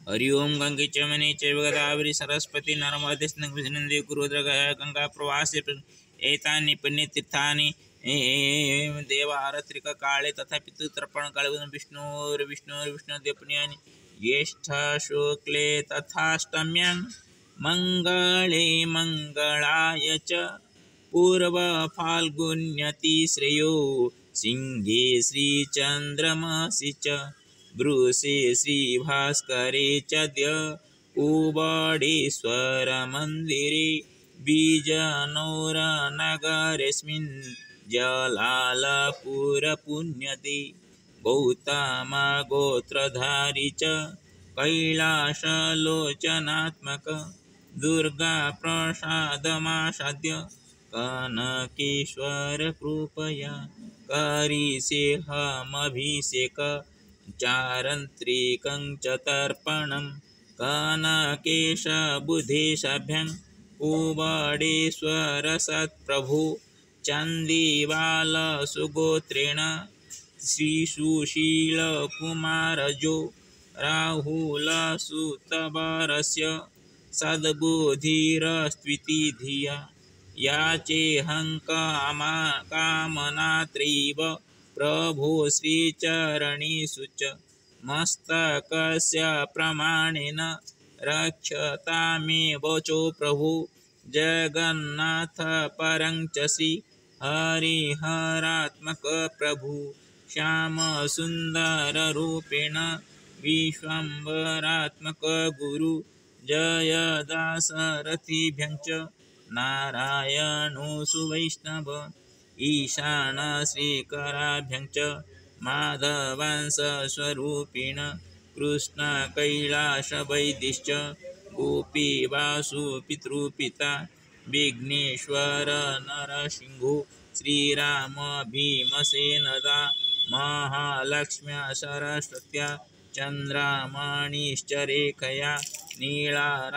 हरि ओम गंगे च मने चैव गोदावरी सरस्वती नर्मदे सिन्धु कुरुद्र गंगा प्रवासे एतानि पुण्यतीर्थानि देवारत्रिक काले तथा पितृतर्पण काले विष्णुर्विष्णुदेवपुण्यानि ज्येष्ठ शुक्ले तथाष्टम्यां मंगले मंगलाय च पूर्व फाल्गुन्यति श्रेयो सिंहे श्रीचंद्रमसि च वृषे श्रीभास्करे चद्य कुवडेश्वरमन्दिरे बीजानौरनगरेऽस्मिन् जलालपुरपुण्यते गौतमा गोत्रधारी च कैलासलोचनात्मक दुर्गा प्रसादमासाद्य कनकेश्वर कृपया करिष्येऽहमभिषेक चारन्त्रिकं च तर्पणं कनकेशबुधेशाभ्यां कुवडेश्वरसत्प्रभो चन्दीवालसुगोत्रेण श्रीसुशीलकुमारजो राहुलसुतवरस्य सद्बुद्धिरस्त्विति धिया याचेऽहं कामनात्रैव प्रभो श्रीचरणेषु च मस्तकस्य प्रमाणेन रक्षतामेव वचो प्रभो जगन्नाथ परं च श्री हरिहरात्मक प्रभु श्यामसुन्दररूपेण विश्वम्भरात्मक गुरु जयदासरथिभ्यं च नारायणो सुवैष्णव ईशान श्रीकराभ्यं च माधवांशस्वरूपेण कृष्ण कैलासवैदिश्च गोपीवासुपितृपिता विघ्नेश्वर नरसिंहो श्रीराम भीमसेनदा महालक्ष्म्या सरस्वत्या चन्द्रमणिश्च रेखया नीलाराहासहेमादि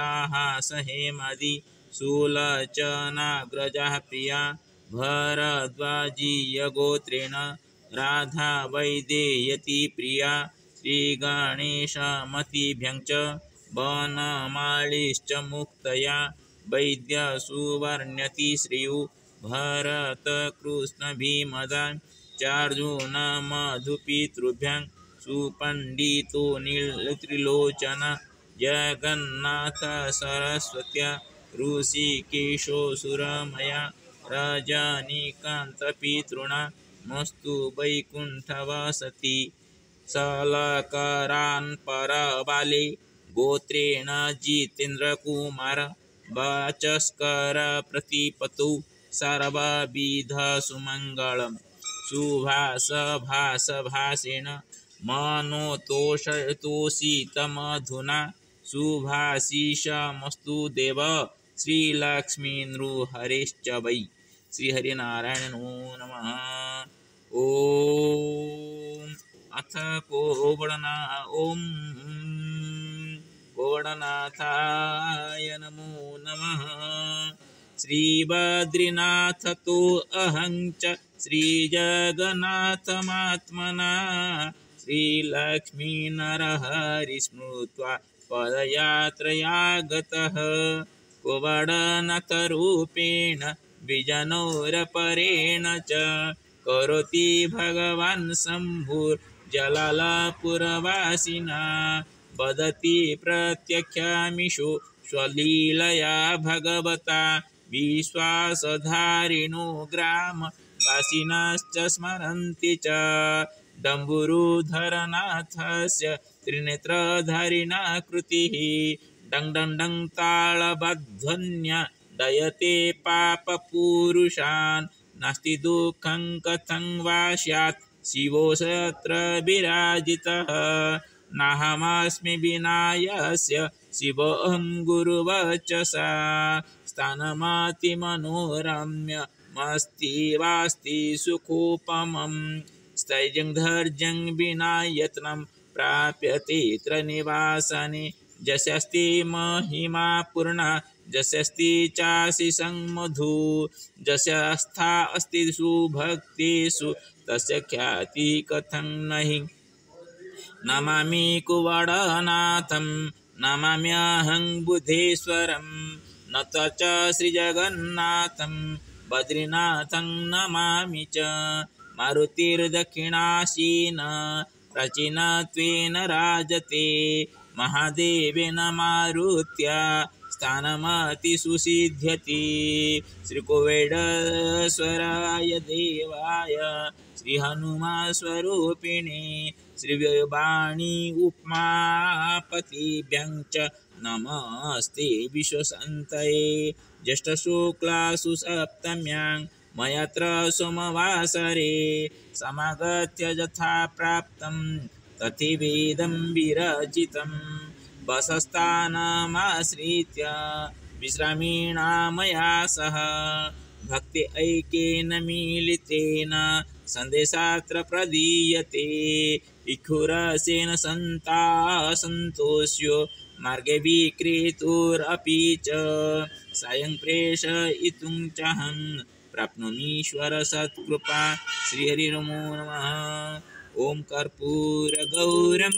सुलोचनाग्रजः प्रिया भरद्वाजीयगोत्रेण राधा वैदेयती प्रिया श्रीगणेशमतिभ्यं च वनमालीश्च मुक्तया वैद्यसुवर्ण्यति श्रेयो भरतकृष्णभीमदा चार्जुनमधुपितृभ्यं सुपण्डितो त्रिलोचन जगन्नाथ सरस्वत्या ऋषिकेशो सुरमया रजनीकान्तपितॄणा मस्तु वैकुण्ठवसति सलकरान् परबाले गोत्रेण जितेन्द्रकुमार वाचस्कर प्रतिपतौ सर्वविधसुमङ्गलं सुभाषभाषेण मनोतोषितमधुना शुभाशिषमस्तु देव श्रीलक्ष्मीनृहरेश्च वै श्रीहरिनारायण नमो नमः। ओम अथ ओम गौडनाथाय नमो नमः। श्रीबद्रीनाथ तो अहं च श्रीजगन्नाथमात्मना श्रीलक्ष्मीनरहरि स्मृत्वा पदयात्रया गतः कुवडनाथरूपेण विजनौरपरेण च करोति भगवान् शम्भुर्जलालपुरवासिना वदति प्रत्यक्षामिषु स्वलीलया भगवता विश्वासधारिणो ग्रामवासिनश्च स्मरन्ति च डम्बुरुधरनाथस्य त्रिनेत्रधारिणा कृतिः डं डं डं तालबध्वन्या दयते पापपुरुषान् नास्ति दुःखं कथं वा स्यात् शिवो सर्वत्र विराजितः नाहमस्मि विनायस्य शिवोऽहं गुरुवचसा स्थानमतिमनोरम्यमस्ति वास्ति सुखोपमं स्थैर्यं धैर्यं विना यत्नं प्राप्यते त्रिनिवासने जस्यस्ति महिमा पूर्णा जस्यस्ति चाशिषं मधु जस्यस्था अस्ति सुभक्तेषु तस्य ख्याति कथं नहि नमामि कुवडनाथं नमाम्यहं बुद्धेश्वरं नत च श्रीजगन्नाथं बद्रीनाथं नमामि च मारुतिर्दक्षिणासीन प्राचीनत्वेन राजते महादेवेन मारुत्य स्थानमतिसुसिध्यति श्रीकुवेडेश्वराय देवाय श्रीहनुमस्वरूपिणे श्रीवाणी उपमापतिभ्यं च नमस्ते विश्वसन्तये ज्येष्ठशुक्लासु सप्तम्यां मयत्र सोमवासरे समागत्य यथा प्राप्तं तथिवेदं विरचितं बसस्थानमाश्रित्य विश्रामिणा मया सह भक्ति ऐक्येन मिलितेन संदेशात्र प्रदीयते इक्षुरसेन सन्ता सन्तोष्यो मार्गे विक्रेतुरपि च सायं प्रेषयितुं चाहं प्राप्नोमीश्वर सत्कृपा श्रीहरिर्नमो नमः। ओम कर्पूरगौरं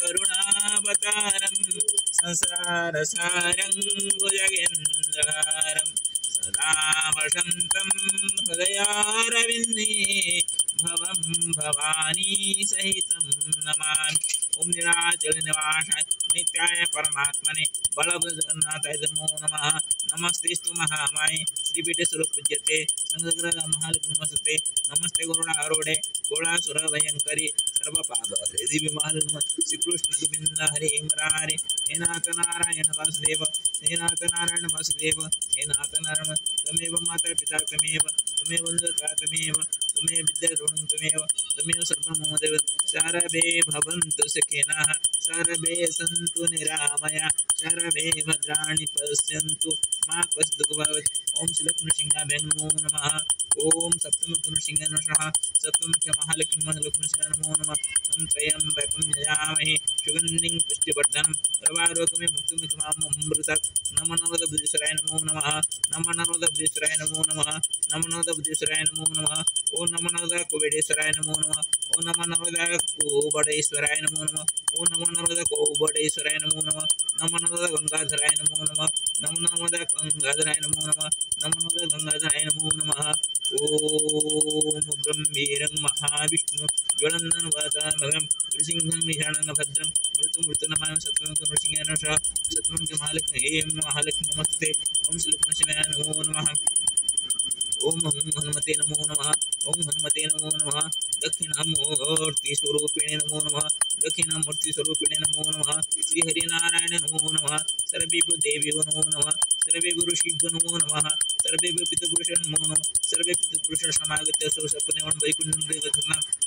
करुणावतारं संसारसारं भुजगेन्द्रहारं सदा वसन्तं हृदयारविन्दे भवं भवानी सहितं नमामि। ओम निराचलनिवासाय नित्याय परमात्मने बलभद्रनाथाय नमो नमः। नमस्तेस्तु महामाये श्रीपीठे स्वरूपपूज्यते संग्रह महालक्ष्मी नमस्ते गरुडारूढे गोळासुर भयंकरी सर्व पापहरे दिव्य महालक्ष्मी श्रीकृष्ण गोविंद हरे मुरारे हे नाथ नारायण वासुदेव हे नाथ नारायण वासुदेव हे नाथ नारायण तमेव माता पिता तमेव तमेव बन्धुता तमेव तमेव विद्यारूढं तमेव तमेव सर्वं मम देव सर्वे भवन्तु सुखिनः सर्वे सन्तु निरामया सर्वे भद्राणि पश्यन्तु मा कश्चित् दुःखं भवेत्। ओम श्रीलक्ष्मीनृसिंहाभ्यां नमो नमः। ओम सप्तमुखनृसिंहाय नमः। सप्तमुख महालक्ष्मी लक्ष्मीनृसिंहाय नमो नमः। तं त्र्यम्बकं यजामहे सुगन्धिं पुष्टिवर्धनं सर्वारोग्यमे मुक्तिमुखमामृतात्। नमो नर्मदेश्वराय नमो नमः। नमो नर्मदेश्वराय नमो नमः। नमो नर्मदेश्वराय नमो नमः। ओम नमो नर्मदेश्वराय नमो नमः। ओम नमो नर्मदेश्वराय नमो नमः। ओम नमो नर्मदेश्वराय नमो नमः। नमो नर्मदगंगाधराय नमो नमः। नमो नर्मदगंगाधराय नमो नमः। नमो नर्मदगंगाधराय नमो नमः। ओम ब्रह्मीरं महाविष्णु ज्वलनं वातामगं नृसिंहं विषाणं भद्रं मृत्युनमां सत्वं नृसिंहेन सह सत्वं च महालक्ष्मी नमस्ते। ओम श्रीलक्ष्मीनृसिंहाय नमो नमः। ओम हनुमते नमो नमः। ओम हनुमते नमो नमः। दक्षिणामूर्तिस्वरूपिणे नमो नमः। दक्षिणामूर्तिस्वरूपिणे नमो नमः। श्रीहरिनारायण नमो नमः। सर्वेभ्यो देवेभ्यो नमो नमः। सर्वेभ्यो ऋषिभ्यो नमो नमः। सर्वेभ्यो पितृपुरुषो नमो नमः। सर्वे पितृपुरुषः समागत्य स्वसपत्नेवं वैकुण्ठं गच्छन्तु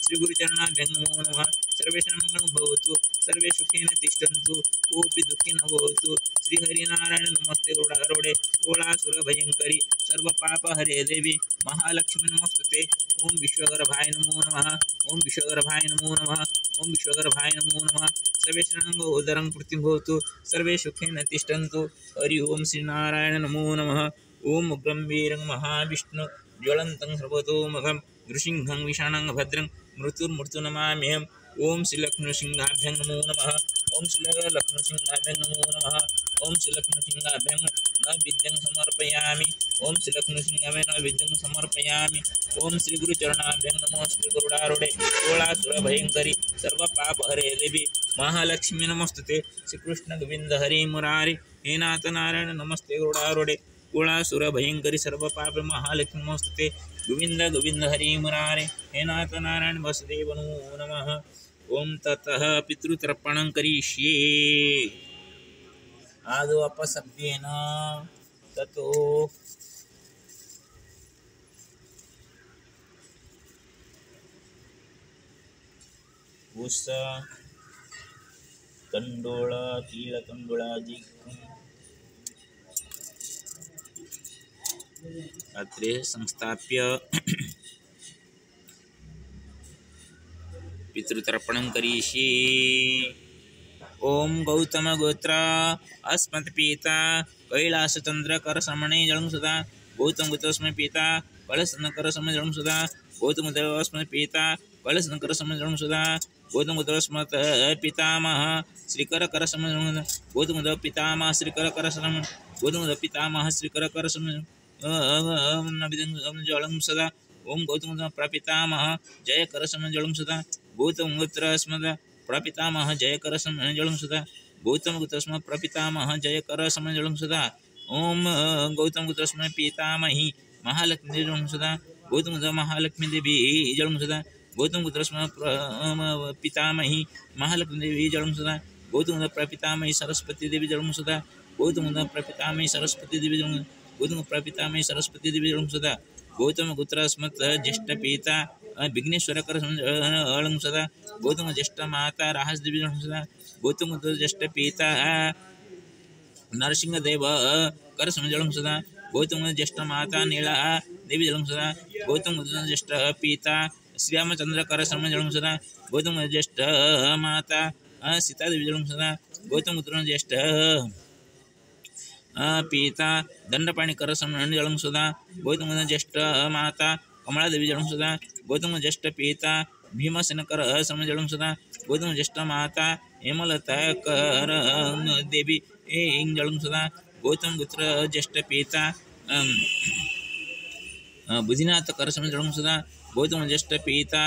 श्रीगुरुचरणाभ्यां नमो नमः। सर्वेषां मङ्गलं भवतु सर्वे सुखेन तिष्ठन्तु कोऽपि दुःखी न भवतु। श्रीहरिनारायण नमस्ते गरुडारूढे गोळासुरभयङ्करी सर्वपापहरे देवी महालक्ष्मी नमस्ते। ओम विश्वगर्भाय नमो नमः। ओम विश्वगर्भाय नमो नमः। ओम विश्वगर्भाय नमो नमः। सर्वेषां उदरं पूर्तिं भवतु सर्वे सुखेन तिष्ठन्तु। हरि ओम श्रीनारायण नमो नमः। ओम उग्रं महाविष्णु ज्वलन्तं सर्वतोमुखं नृसिंहं विषाणं भद्रं मृत्युर्मृत्युर्नमाम्यहम्। ओम श्रीलक्ष्मीनृसिंहाभ्यां नमो नमः। ओम श्रीलक्ष्मीनृसिंहाभ्यां नमो नमः। ओम श्रीलक्ष्मीनृसिंहाभ्यां नैवेद्यं समर्पयामि। ओम श्रीलक्ष्मीनृसिंहाभ्यां नैवेद्यं समर्पयामि। ओम श्रीगुरुचरणाभ्यां नमस्ते गरुडारूढे गोळासुरभयङ्करी सर्वपापहरे देवी महालक्ष्मी नमस्ते। श्रीकृष्ण गोविंद हरे मुरारे हे नाथ नारायण नमस्ते गरुडारूढे गोळासुरभयङ्करी सर्वपाप महालक्ष्मी नमस्ते। गोविंद गोविंद हरे मुरारे हे नाथ नारायण वासुदेव नमो नमः। ओम ततः पितृतर्पणं करिष्ये आदौ अपशब्देन ततो उस कंडोळ तीळकंडोळादिकम् अत्रे संस्थाप्य पितृतर्पणं करिष्ये। ओम गौतम गोत्र अस्मत् पिता कैलासचंद्रकर समणे जलं सुधा गौतम गोत्रस्मै पिता कलशनकर समणे जलं सुधा गौतम गोत्रस्मै पिता कलशनकर समणे जलं सुधा गौतम गोत्रस्मत् पितामह श्रीकर कर समझ गौतम गोत्र पितामह श्रीकर कर समझ गौतम गोत्र पितामह श्रीकर कर समझ जलम सदा ओम गौतम गोत्र प्रपितामह जय कर समझ जलम सदा गौतम गोत्रस्मत् प्रपितामह जय कर समझ जलम सदा गौतम गोत्रस्मत् प्रपितामह जय कर समझ जलम सदा ओम गौतम गोत्रस्मत् पितामही महालक्ष्मी जलम सदा गौतम गोत्र महालक्ष्मी देवी जलम सदा गौतम गोत्रस्मत् पितामही महालक्ष्मी देवी जलम सदा गौतम गोत्र प्रपितामही सरस्वती देवी जलम सदा गौतम गोत्र प्रपितामही सरस्वती देवी जलम गौतम प्रपितामही सरस्वती देवी जलम सदा गौतम गोत्रस्मत् ज्येष्ठ पिता विघ्नेश्वर कर जलम सदा गौतम ज्येष्ठ माता राहस देवी जलम सदा गौतम गोत्र ज्येष्ठ पिता नरसिंह देव कर जलम सदा गौतम ज्येष्ठ माता नीला देवी जलम सदा गौतम ज्येष्ठ पिता श्री रामचंद्र कर जलम सदा गौतम ज्येष्ठ माता सीता देवी जलम सदा गौतम ज्येष्ठ पिता दंडपाणी कर जलम सदा गौतम ज्येष्ठ माता कमला देवी जलम सदा गौतम ज्येष्ठ पिता भीमसेन कर जलम सदा गौतम ज्येष्ठ माता हेमलता कर देवी जलम सदा गौतम गोत्र ज्येष्ठ पिता बुधिनाथ कर जलम सदा गौतम ज्येष्ठ पिता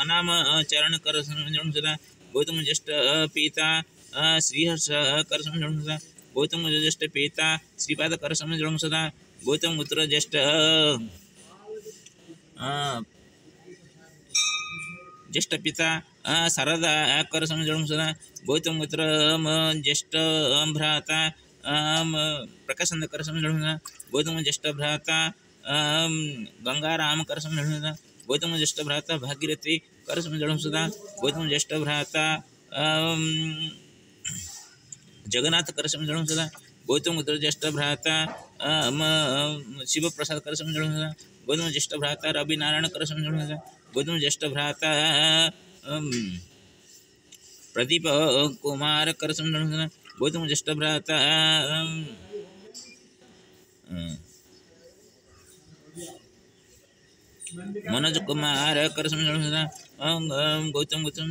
अनाम चरण कर जलम सदा गौतम ज्येष्ठ पिता श्रीहर्ष कर जलम सदा गौतम ज्येष्ठ पिता श्रीपाद कर जलम सदा गौतम गोत्र ज्येष्ठ ज्येष्ठ पिता शारदा कर जलम सदा गौतम गोत्र ज्येष्ठ भ्राता प्रकाशंद कर जलम सदा गौतम ज्येष्ठ भ्राता गंगाराम कर जलम सदा गौतम ज्येष्ठ भ्राता भागीरथी कर जलम सदा गौतम ज्येष्ठ भ्राता जगन्नाथ कर जलम सदा गौतम गोत्र ज्येष्ठ भ्राता शिव प्रसाद कर जलम सदा गौतम ज्येष्ठ भ्राता रवि नारायण कर जलम सदा गौतम ज्येष्ठ भ्राता प्रदीप कुमार कर जलम सदा गौतम ज्येष्ठ भ्राता मनोज कुमार कर जलम सदा गौतम गोत्र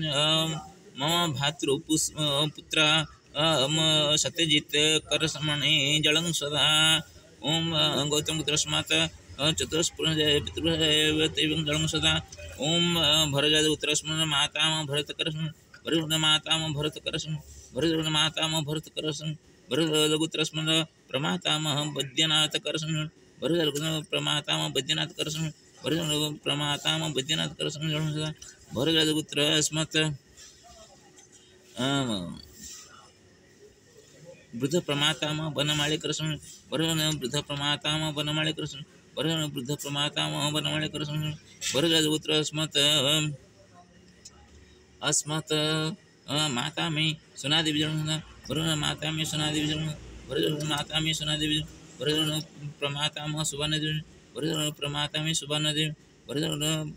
मम भातृपुत्र सत्यजित कर समणे जलं सदा ओम गौतम गोत्रस्मात् चतुष्पुरं जलं सदा ओम भरजात गोत्रस्मात् माताम भरत कर भरत माताम भरत कर भरत माताम भरत कर भरत गोत्रस्मात् प्रमाताम वैद्यनाथ कर भरत प्रमाताम वैद्यनाथ कर भरत प्रमाताम वैद्यनाथ कर जलं सदा भरत गोत्रस्मात् वृद्ध प्रमाताम बनमाळे कृष्ण वरण वृद्ध प्रमाताम बनमाळे कृष्ण वरण वृद्ध प्रमाताम बनमाळे कृष्ण वरज गोत्र अस्मत् माता में सुनादेवी जन्म वरण माता में सुनादेवी जन्म वरज माता में सुनादेवी वरज प्रमाताम सुवर्णदेवी वरज प्रमाता में सुवर्णदेवी वरज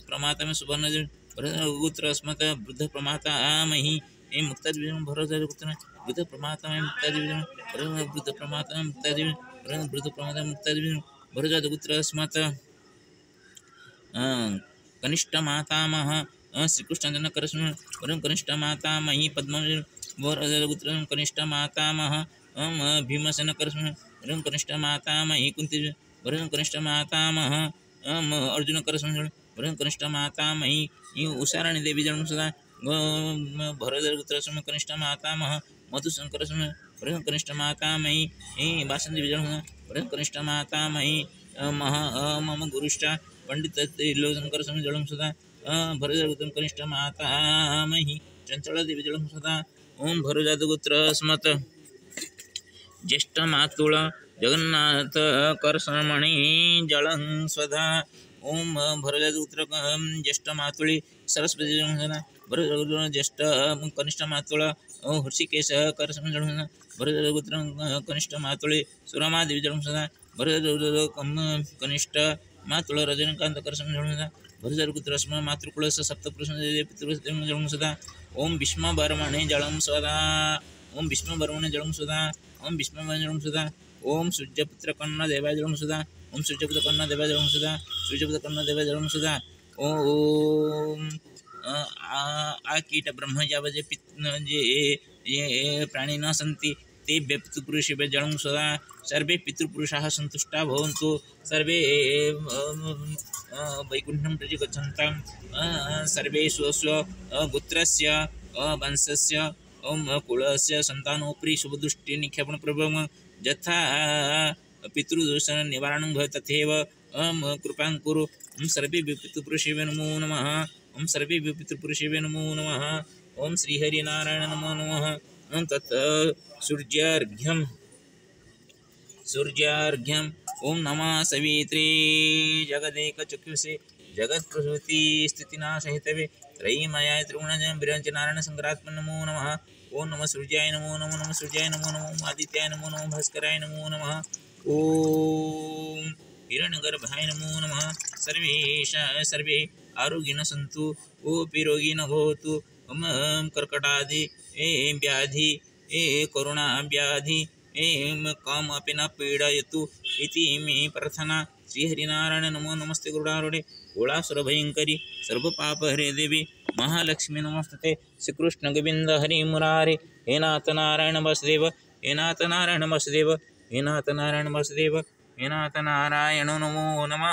प्रमाता में सुवर्णदेवी वरज गोत्र अस्मत् वृद्ध प्रमातामहि मुक्तादेवी भरज गोत्र वृद्ध प्रमाता में मुक्तादेवी वृद्ध प्रमाता में मुक्तादेवी वृद्ध प्रमाता मुक्तादेवी भरजात गोत्र अस्मत् कनिष्ठ मातामह श्रीकृष्ण करस्म वरं कनिष्ठ मातामही पद्म भरजात गोत्र कनिष्ठ मातामह भीमसेन करस्म वरं कनिष्ठ मातामही कुंती वरं कनिष्ठ मातामह अर्जुन करस्म वरं कनिष्ठ मातामही उषाराणी देवी जन्म सदा भरदर गोत्र कनिष्ठ मातामह मधुशंकर वरं कनिष्ठ मातामही वासंती जन्म वरं कनिष्ठ मातामही मम गुरुष्ठ पंडित त्रिलोचनकर जलम सदा भरजात गोत्र कनिष्ठ मातामही चंचला देवी जलम सदा ओम भरजात गोत्र अस्मत् ज्येष्ठ मातुळ जगन्नाथ करसमणी जलं स्वधा ओम भरजात गोत्र ज्येष्ठ मातुळी सरस्वती जलम सदा भरजात ज्येष्ठ कनिष्ठ मातुळ हर्षिकेश करसम जलम सदा भरजात गोत्र कनिष्ठ मातुळी सुरमा देवी जलम सदा भरजात कनिष्ठ मातुळ रजनीकांत करसम जलम सदा भरजात गोत्र मातृकुलस्य सप्तपुरुष जलम सदा ओम भीष्म बर्मणे जलं सदा ओम भीष्म बर्मणे जलं सदा ओम भीष्म जलं सदा ओम सूर्यपुत्र कन्न देवाय जलं सदा ओम सूर्यपुत्र कन्न देवाय जलं सदा सूर्यपुत्र कन्न देवाय जलं सदा ओम कीट ब्रह्मजावजे ये प्राणिनः सन्ति तेभ्यः पितृपुरुषेभ्यः जलं सदा सर्वे पितृपुरुषाः सन्तुष्टा भवन्तु सर्वे वैकुण्ठं प्रति गच्छन्तां सर्वे स्वस्व गोत्रस्य वंशस्य कुलस्य सन्तानोपरि शुभदृष्टिनिक्षेपणप्रभवं यथा पितृदोषनिवारणं भवति तथैव कृपां कुरु। सर्वे पितृपुरुषेभ्यो नमो नमः। सर्वे पितृपुरुषेभ्यो नमो नमः। श्रीहरिनारायण नमो नमः। तत् सूर्यार्घ्यं नमः सवित्रे जगदेकचक्षुषे जगत्प्रसूति स्थितिनाशहितवे त्रयीमयाय त्रिगुणजं विरञ्चनारायण संग्रात्मन् नमो नमः। नमः सूर्याय नमो नमः। नमः सूर्याय नमो नमः। आदित्याय नमो नमः। भास्कराय नमो नमः। हिरण्यगर्भाय नमो नमः। सर्वे आरोग्येन सन्तु कोऽपि रोगी न भवतु। कर्कटादि व्याधि कोरोना व्याधि कमपि न पीडयतु इति मे प्रार्थना। श्रीहरिनारायण नमो नमस्ते गरुडारूढे गोळासुरभयङ्करि सर्वपापहरे देवी महालक्ष्मी नमस्ते। श्रीकृष्ण गोविंद हरि मुरारे हे नाथ नारायण वासुदेव हे नाथ नारायण वासुदेव हे नाथ नारायण वासुदेव हे नाथ नारायण नमो नमः।